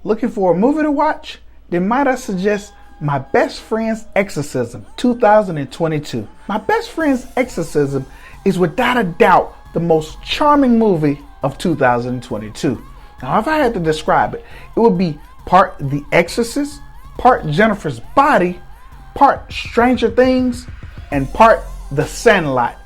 Looking for a movie to watch? Then might I suggest My Best Friend's Exorcism 2022. My Best Friend's Exorcism is without a doubt the most charming movie of 2022. Now, if I had to describe it, it would be part The Exorcist, part Jennifer's Body, part Stranger Things, and part The Sandlot,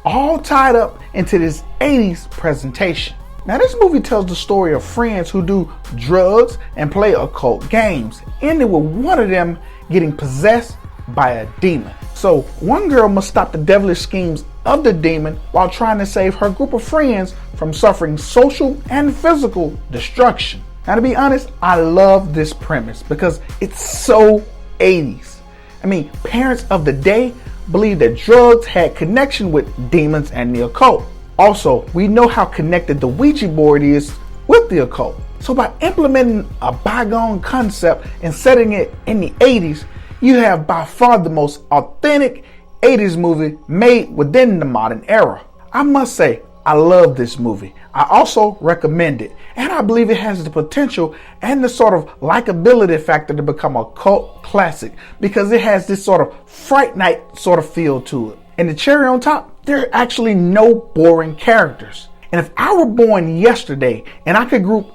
all tied up into this 80s presentation. Now, this movie tells the story of friends who do drugs and play occult games, ending with one of them getting possessed by a demon. So one girl must stop the devilish schemes of the demon while trying to save her group of friends from suffering social and physical destruction. Now, to be honest, I love this premise because it's so 80s. I mean, parents of the day believed that drugs had connection with demons and the occult. Also, we know how connected the Ouija board is with the occult. So by implementing a bygone concept and setting it in the 80s, you have by far the most authentic 80s movie made within the modern era. I must say, I love this movie. I also recommend it, and I believe it has the potential and the sort of likability factor to become a cult classic because it has this sort of Fright Night sort of feel to it. And the cherry on top, there are actually no boring characters. And if I were born yesterday and I could group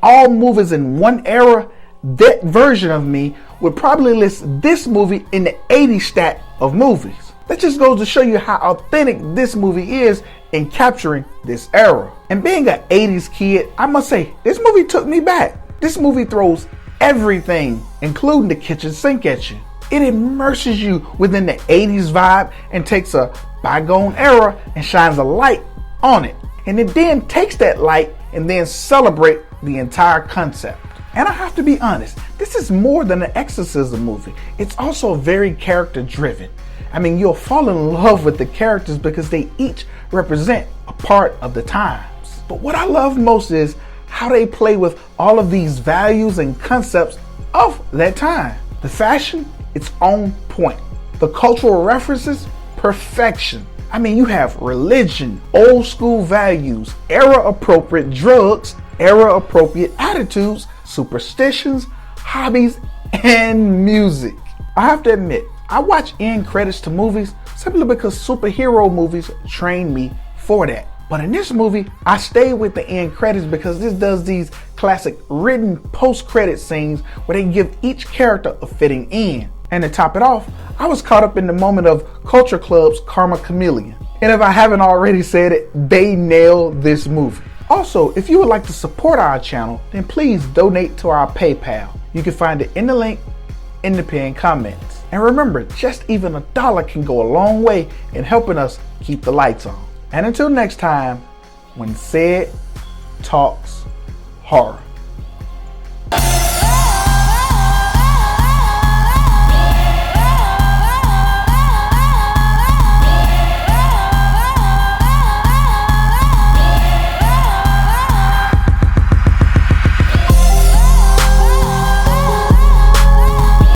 all movies in one era, that version of me would probably list this movie in the 80s stat of movies. That just goes to show you how authentic this movie is in capturing this era. And being an 80s kid, I must say, this movie took me back. This movie throws everything, including the kitchen sink at you. It immerses you within the 80s vibe and takes a bygone era and shines a light on it. And it then takes that light and then celebrate the entire concept. And I have to be honest, this is more than an exorcism movie. It's also very character driven. I mean, you'll fall in love with the characters because they each represent a part of the times. But what I love most is how they play with all of these values and concepts of that time. The fashion, it's on point. The cultural references, perfection. I mean, you have religion, old school values, era appropriate drugs, era appropriate attitudes, superstitions, hobbies, and music. I have to admit, I watch end credits to movies simply because superhero movies train me for that. But in this movie, I stayed with the end credits because this does these classic written post-credit scenes where they give each character a fitting end. And to top it off, I was caught up in the moment of Culture Club's Karma Chameleon. And if I haven't already said it, they nailed this movie. Also, if you would like to support our channel, then please donate to our PayPal. You can find it in the link in the pinned comments. And remember, just even $1 can go a long way in helping us keep the lights on. And until next time, when CEDtalks horror.